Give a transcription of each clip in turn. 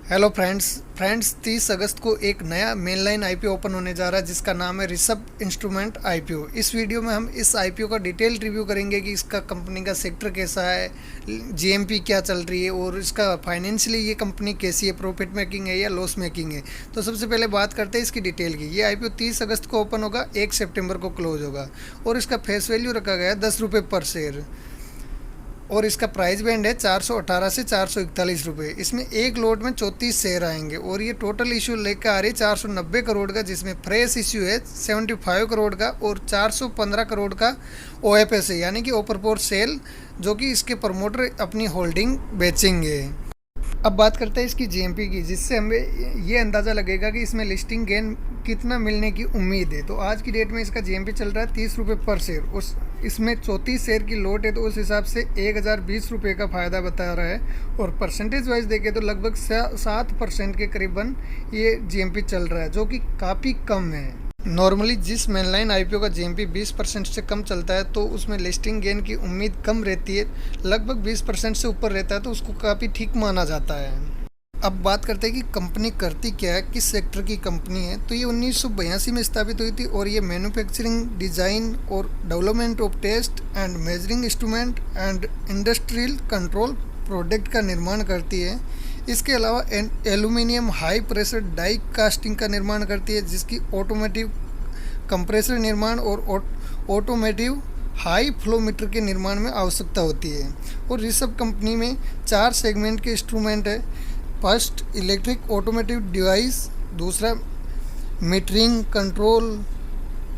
Hello friends 30 अगस्त को एक नया मेनलाइन आईपीओ ओपन होने जा रहा है जिसका नाम है ऋषभ इंस्ट्रूमेंट आईपीओ। इस वीडियो में हम इस आईपीओ का डिटेल रिव्यू करेंगे कि इसका कंपनी का सेक्टर कैसा है, जीएमपी क्या चल रही है और इसका फाइनेंशियली ये कंपनी कैसी है, प्रॉफिट मेकिंग है या लॉस मेकिंग है। तो सबसे पहले बात करते हैं इसकी डिटेल की। ये आईपीओ 30 अगस्त को ओपन होगा, 1 सितंबर को क्लोज होगा और इसका फेस वैल्यू रखा गया है 10 रुपये पर शेयर और इसका प्राइस बैंड है 418 से 441 रुपये। इसमें एक लोट में 34 शेयर आएंगे और ये टोटल इशू लेकर आ रही है 490 करोड़ का, जिसमें फ्रेश इशू है 75 करोड़ का और 415 करोड़ का ओएफएस है, यानी कि ओपर पोर सेल, जो कि इसके प्रमोटर अपनी होल्डिंग बेचेंगे। अब बात करते हैं इसकी जीएमपी की, जिससे हमें ये अंदाज़ा लगेगा कि इसमें लिस्टिंग गेन कितना मिलने की उम्मीद है। तो आज की डेट में इसका जीएमपी चल रहा है 30 रुपये पर शेयर। उस इसमें 34 शेयर की लोट है, तो उस हिसाब से 1020 रुपये का फ़ायदा बता रहा है और परसेंटेज वाइज देखें तो लगभग 7% के करीबन ये जीएमपी चल रहा है, जो कि काफ़ी कम है। नॉर्मली जिस मेनलाइन आईपीओ का जीएमपी 20% से कम चलता है तो उसमें लिस्टिंग गेन की उम्मीद कम रहती है, लगभग 20% से ऊपर रहता है तो उसको काफ़ी ठीक माना जाता है। अब बात करते हैं कि कंपनी करती क्या है, किस सेक्टर की कंपनी है। तो ये 1982 में स्थापित हुई थी और ये मैन्युफैक्चरिंग, डिज़ाइन और development of test and measuring instrument and industrial control product का निर्माण करती है। इसके अलावा aluminium high pressure die casting का निर्माण करती है, जिसकी ऑटोमेटिव कंप्रेसर निर्माण और ऑटोमेटिव हाई फ्लो मीटर के निर्माण में आवश्यकता होती है। और ऋषभ कंपनी में 4 सेगमेंट के इंस्ट्रूमेंट है। फर्स्ट इलेक्ट्रिक ऑटोमेटिव डिवाइस, दूसरा मीटरिंग कंट्रोल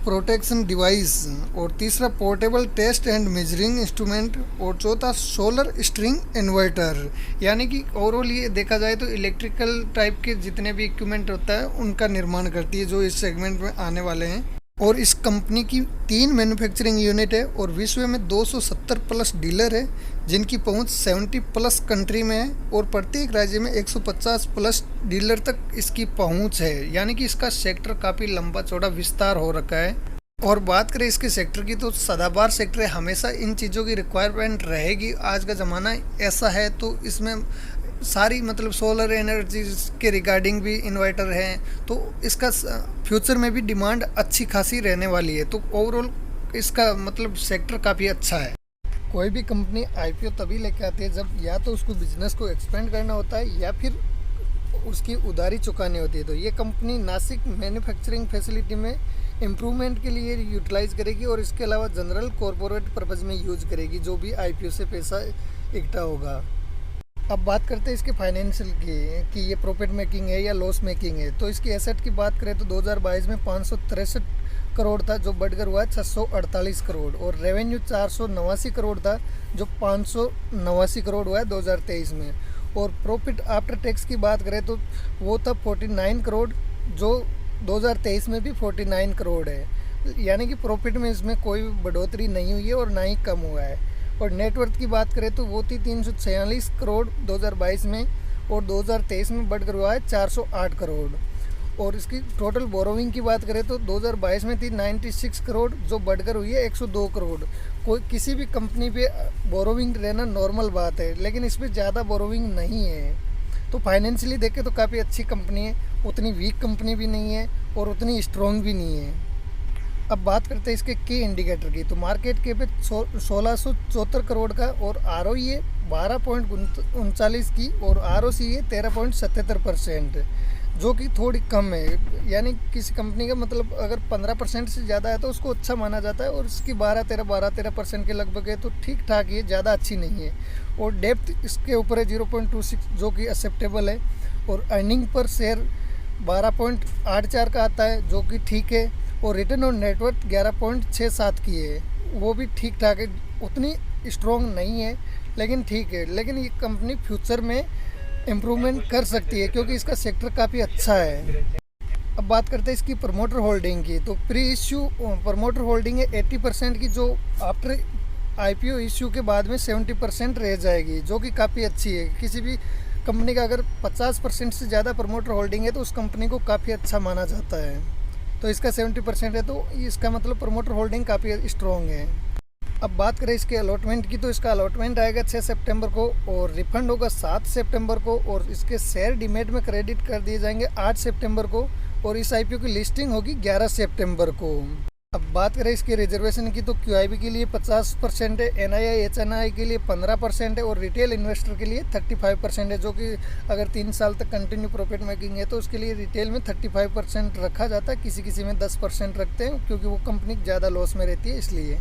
प्रोटेक्शन डिवाइस और तीसरा portable test and measuring instrument और चौथा सोलर स्ट्रिंग इन्वर्टर। यानी कि ओवरऑल ये देखा जाए तो इलेक्ट्रिकल टाइप के जितने भी इक्विपमेंट होता है उनका निर्माण करती है, जो इस सेगमेंट में आने वाले हैं। और इस कंपनी की 3 मैन्युफैक्चरिंग यूनिट है और विश्व में 270 प्लस डीलर है, जिनकी पहुंच 70 प्लस कंट्री में है और प्रत्येक राज्य में 150 प्लस डीलर तक इसकी पहुंच है। यानी कि इसका सेक्टर काफ़ी लंबा चौड़ा विस्तार हो रखा है। और बात करें इसके सेक्टर की तो सदाबहार सेक्टर है, हमेशा इन चीज़ों की रिक्वायरमेंट रहेगी। आज का ज़माना ऐसा है तो इसमें सारी मतलब सोलर एनर्जी के रिगार्डिंग भी इन्वर्टर हैं, तो इसका फ्यूचर में भी डिमांड अच्छी खासी रहने वाली है। तो ओवरऑल इसका मतलब सेक्टर काफ़ी अच्छा है। कोई भी कंपनी आईपीओ तभी लेके आती है जब या तो उसको बिजनेस को एक्सपेंड करना होता है या फिर उसकी उधारी चुकानी होती है। तो ये कंपनी नासिक मैन्युफैक्चरिंग फैसिलिटी में इम्प्रूवमेंट के लिए यूटिलाइज करेगी और इसके अलावा जनरल कॉरपोरेट पर्पज़ में यूज करेगी जो भी आईपीओ से पैसा इकट्ठा होगा। अब बात करते हैं इसके फाइनेंशियल की कि ये प्रॉफिट मेकिंग है या लॉस मेकिंग है। तो इसकी एसेट की बात करें तो 2022 में 563 करोड़ था, जो बढ़कर हुआ 648 करोड़ और रेवेन्यू 489 करोड़ था, जो 589 करोड़ हुआ है 2023 में। और प्रॉफिट आफ्टर टैक्स की बात करें तो वो था 49 करोड़, जो 2023 में भी 49 करोड़ है। यानी कि प्रॉफिट में इसमें कोई बढ़ोतरी नहीं हुई है और ना ही कम हुआ है। और नेटवर्थ की बात करें तो वो थी 346 करोड़ 2022 में और 2023 में बढ़कर हुआ है 408 करोड़। और इसकी टोटल बोरोविंग की बात करें तो 2022 में थी 96 करोड़, जो बढ़कर हुई है 102 करोड़। कोई किसी भी कंपनी पे बोरोविंग रहना नॉर्मल बात है, लेकिन इस पर ज़्यादा बोरोविंग नहीं है। तो फाइनेंशियली देखें तो काफ़ी अच्छी कंपनी है, उतनी वीक कंपनी भी नहीं है और उतनी स्ट्रॉन्ग भी नहीं है। अब बात करते हैं इसके की इंडिकेटर की। तो मार्केट कैप 1674 करोड़ का और ROE है 12.39 की और ROC है 13.77%, जो कि थोड़ी कम है। यानी किसी कंपनी का मतलब अगर 15% से ज़्यादा है तो उसको अच्छा माना जाता है और इसकी 12-13% के लगभग है, तो ठीक ठाक ही है, ज़्यादा अच्छी नहीं है। और डेप्थ इसके ऊपर है 0.26, जो कि एक्सेप्टेबल है। और अर्निंग पर शेयर 12.84 का आता है, जो कि ठीक है। और रिटर्न ऑन नेटवर्थ 11.67 की है, वो भी ठीक ठाक है, उतनी स्ट्रॉन्ग नहीं है लेकिन ठीक है। लेकिन ये कंपनी फ्यूचर में इम्प्रूवमेंट कर सकती है क्योंकि इसका सेक्टर काफ़ी अच्छा है। अब बात करते हैं इसकी प्रमोटर होल्डिंग की। तो प्री इश्यू प्रमोटर होल्डिंग है 80% की, जो आफ्टर आईपीओ इश्यू के बाद में 70% रह जाएगी, जो कि काफ़ी अच्छी है। किसी भी कंपनी का अगर 50% से ज़्यादा प्रमोटर होल्डिंग है तो उस कंपनी को काफ़ी अच्छा माना जाता है। तो इसका 70% है, तो इसका मतलब प्रमोटर होल्डिंग काफ़ी स्ट्रॉन्ग है। अब बात करें इसके अलॉटमेंट की, तो इसका अलॉटमेंट आएगा 6 सितंबर को और रिफंड होगा 7 सितंबर को और इसके शेयर डीमेट में क्रेडिट कर दिए जाएंगे 8 सितंबर को और इस आईपीओ की लिस्टिंग होगी 11 सितंबर को। अब बात करें इसके रिजर्वेशन की, तो क्यूआईबी के लिए 50% है, एनआईआई एचएनआई के लिए 15% है और रिटेल इन्वेस्टर के लिए 35% है, जो कि अगर 3 साल तक कंटिन्यू प्रॉफिट मेकिंग है तो उसके लिए रिटेल में 35% रखा जाता है, किसी किसी में 10% रखते हैं क्योंकि वो कंपनी ज़्यादा लॉस में रहती है इसलिए।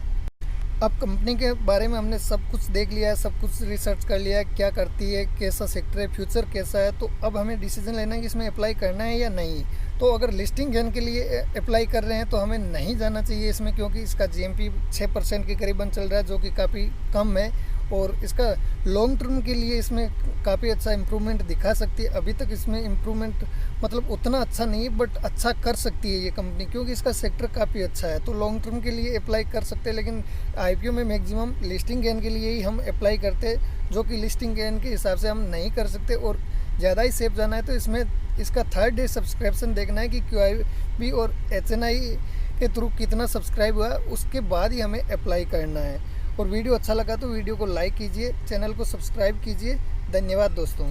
अब कंपनी के बारे में हमने सब कुछ देख लिया है, सब कुछ रिसर्च कर लिया है, क्या करती है, कैसा सेक्टर है, फ्यूचर कैसा है। तो अब हमें डिसीजन लेना है कि इसमें अप्लाई करना है या नहीं। तो अगर लिस्टिंग गेन के लिए अप्लाई कर रहे हैं तो हमें नहीं जाना चाहिए इसमें, क्योंकि इसका जीएमपी 6% के करीबन चल रहा है, जो कि काफ़ी कम है और इसका लॉन्ग टर्म के लिए इसमें काफ़ी अच्छा इम्प्रूवमेंट दिखा सकती है। अभी तक इसमें इम्प्रूवमेंट मतलब उतना अच्छा नहीं है, बट अच्छा कर सकती है ये कंपनी, क्योंकि इसका सेक्टर काफ़ी अच्छा है। तो लॉन्ग टर्म के लिए अप्लाई कर सकते हैं, लेकिन आईपीओ में मैक्सिमम लिस्टिंग गेन के लिए ही हम अप्लाई करते हैं, जो कि लिस्टिंग गेन के हिसाब से हम नहीं कर सकते। और ज़्यादा ही सेफ जाना है तो इसमें इसका 3rd डे सब्सक्रिप्शन देखना है कि क्यूआईबी और एचएनआई के थ्रू कितना सब्सक्राइब हुआ, उसके बाद ही हमें अप्लाई करना है। और वीडियो अच्छा लगा तो वीडियो को लाइक कीजिए, चैनल को सब्सक्राइब कीजिए। धन्यवाद दोस्तों।